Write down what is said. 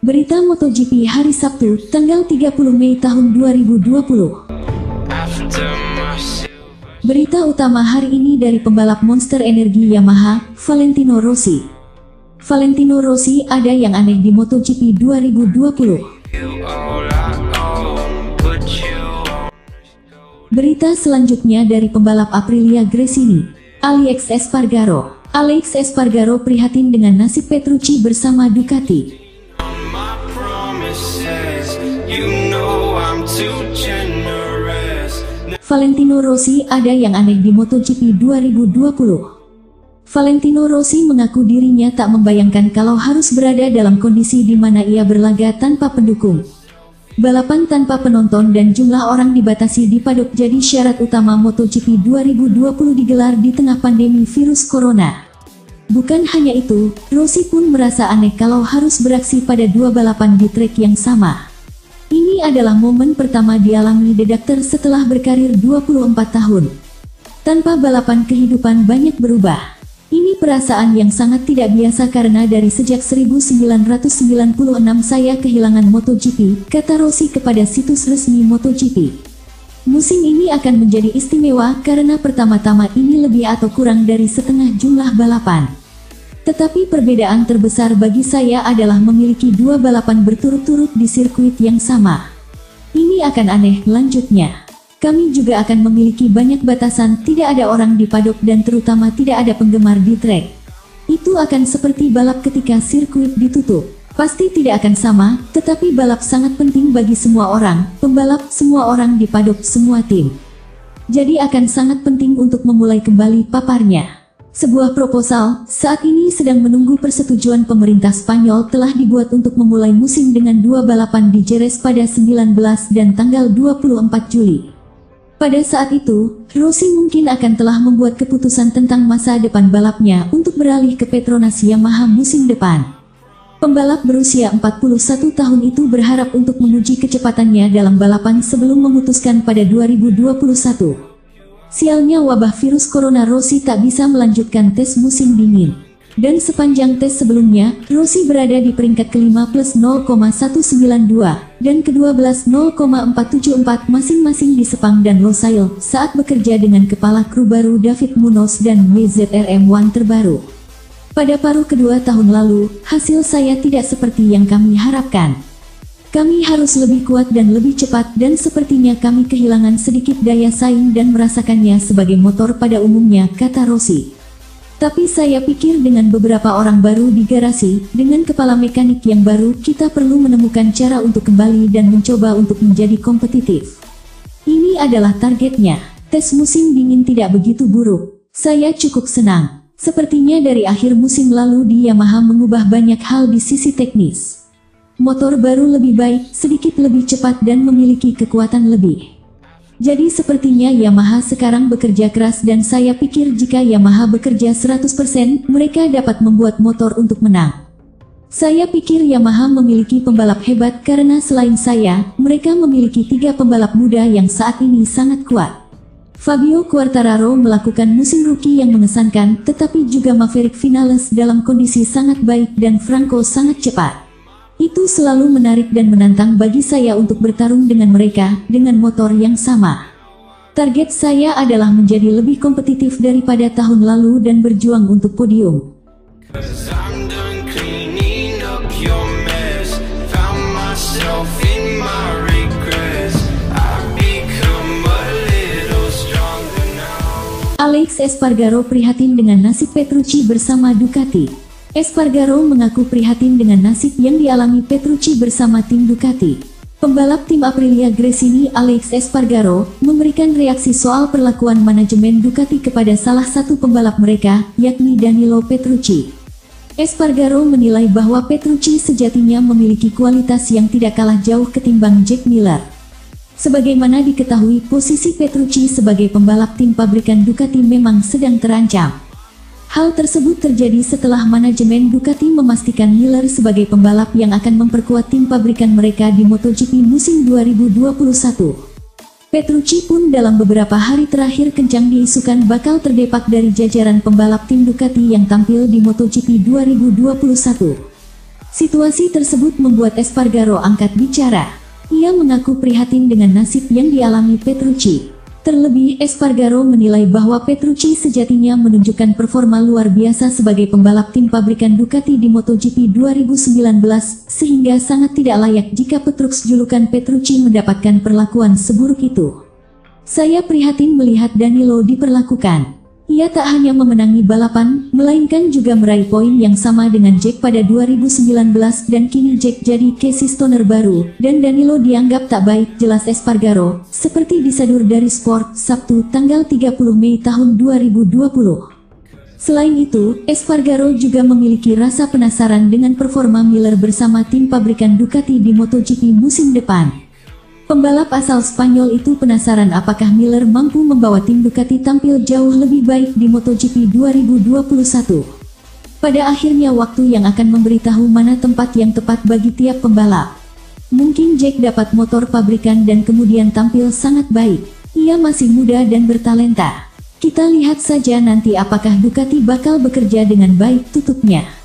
Berita MotoGP hari Sabtu, tanggal 30 Mei tahun 2020. Berita utama hari ini dari pembalap Monster Energi Yamaha, Valentino Rossi. Valentino Rossi ada yang aneh di MotoGP 2020. Berita selanjutnya dari pembalap Aprilia Gresini, Alex Espargaro. Alex Espargaro prihatin dengan nasib Petrucci bersama Ducati. Valentino Rossi ada yang aneh di MotoGP 2020. Valentino Rossi mengaku dirinya tak membayangkan kalau harus berada dalam kondisi di mana ia berlaga tanpa pendukung. Balapan tanpa penonton dan jumlah orang dibatasi di paddock jadi syarat utama MotoGP 2020 digelar di tengah pandemi virus corona. Bukan hanya itu, Rossi pun merasa aneh kalau harus beraksi pada dua balapan di trek yang sama. Ini adalah momen pertama dialami The Doctor setelah berkarir 24 tahun. Tanpa balapan kehidupan banyak berubah. Ini perasaan yang sangat tidak biasa karena dari sejak 1996 saya kehilangan MotoGP, kata Rossi kepada situs resmi MotoGP. Musim ini akan menjadi istimewa karena pertama-tama ini lebih atau kurang dari setengah jumlah balapan. Tetapi perbedaan terbesar bagi saya adalah memiliki dua balapan berturut-turut di sirkuit yang sama. Ini akan aneh, lanjutnya. Kami juga akan memiliki banyak batasan, tidak ada orang di paddock dan terutama tidak ada penggemar di trek. Itu akan seperti balap ketika sirkuit ditutup. Pasti tidak akan sama, tetapi balap sangat penting bagi semua orang, pembalap, semua orang di paddock, semua tim. Jadi akan sangat penting untuk memulai kembali, paparnya. Sebuah proposal, saat ini sedang menunggu persetujuan pemerintah Spanyol telah dibuat untuk memulai musim dengan dua balapan di Jerez pada 19 dan tanggal 24 Juli. Pada saat itu, Rossi mungkin akan telah membuat keputusan tentang masa depan balapnya untuk beralih ke Petronas Yamaha musim depan. Pembalap berusia 41 tahun itu berharap untuk menguji kecepatannya dalam balapan sebelum memutuskan pada 2021. Sialnya wabah virus corona, Rossi tak bisa melanjutkan tes musim dingin. Dan sepanjang tes sebelumnya, Rossi berada di peringkat kelima plus 0,192, dan ke-12 0,474 masing-masing di Sepang dan Losail, saat bekerja dengan kepala kru baru David Munoz dan WZRM1 terbaru. Pada paruh kedua tahun lalu, hasil saya tidak seperti yang kami harapkan. Kami harus lebih kuat dan lebih cepat dan sepertinya kami kehilangan sedikit daya saing dan merasakannya sebagai motor pada umumnya, kata Rossi. Tapi saya pikir dengan beberapa orang baru di garasi, dengan kepala mekanik yang baru, kita perlu menemukan cara untuk kembali dan mencoba untuk menjadi kompetitif. Ini adalah targetnya. Tes musim dingin tidak begitu buruk. Saya cukup senang. Sepertinya dari akhir musim lalu di Yamaha mengubah banyak hal di sisi teknis. Motor baru lebih baik, sedikit lebih cepat dan memiliki kekuatan lebih. Jadi sepertinya Yamaha sekarang bekerja keras dan saya pikir jika Yamaha bekerja 100%, mereka dapat membuat motor untuk menang. Saya pikir Yamaha memiliki pembalap hebat karena selain saya, mereka memiliki 3 pembalap muda yang saat ini sangat kuat. Fabio Quartararo melakukan musim rookie yang mengesankan, tetapi juga Maverick Vinales dalam kondisi sangat baik dan Franco sangat cepat. Itu selalu menarik dan menantang bagi saya untuk bertarung dengan mereka, dengan motor yang sama. Target saya adalah menjadi lebih kompetitif daripada tahun lalu dan berjuang untuk podium. Alex Espargaro prihatin dengan nasib Petrucci bersama Ducati. Espargaro mengaku prihatin dengan nasib yang dialami Petrucci bersama tim Ducati. Pembalap tim Aprilia Gresini Alex Espargaro memberikan reaksi soal perlakuan manajemen Ducati kepada salah satu pembalap mereka, yakni Danilo Petrucci. Espargaro menilai bahwa Petrucci sejatinya memiliki kualitas yang tidak kalah jauh ketimbang Jack Miller. Sebagaimana diketahui, posisi Petrucci sebagai pembalap tim pabrikan Ducati memang sedang terancam. Hal tersebut terjadi setelah manajemen Ducati memastikan Miller sebagai pembalap yang akan memperkuat tim pabrikan mereka di MotoGP musim 2021. Petrucci pun dalam beberapa hari terakhir kencang diisukan bakal terdepak dari jajaran pembalap tim Ducati yang tampil di MotoGP 2021. Situasi tersebut membuat Espargaro angkat bicara. Ia mengaku prihatin dengan nasib yang dialami Petrucci. Terlebih, Espargaro menilai bahwa Petrucci sejatinya menunjukkan performa luar biasa sebagai pembalap tim pabrikan Ducati di MotoGP 2019, sehingga sangat tidak layak jika Petrux julukan Petrucci mendapatkan perlakuan seburuk itu. Saya prihatin melihat Danilo diperlakukan. Ia tak hanya memenangi balapan, melainkan juga meraih poin yang sama dengan Jack pada 2019 dan kini Jack jadi Casey Stoner baru, dan Danilo dianggap tak baik, jelas Espargaro, seperti disadur dari Sport, Sabtu, tanggal 30 Mei tahun 2020. Selain itu, Espargaro juga memiliki rasa penasaran dengan performa Miller bersama tim pabrikan Ducati di MotoGP musim depan. Pembalap asal Spanyol itu penasaran apakah Miller mampu membawa tim Ducati tampil jauh lebih baik di MotoGP 2021. Pada akhirnya waktu yang akan memberitahu mana tempat yang tepat bagi tiap pembalap. Mungkin Jack dapat motor pabrikan dan kemudian tampil sangat baik. Ia masih muda dan bertalenta. Kita lihat saja nanti apakah Ducati bakal bekerja dengan baik, tutupnya.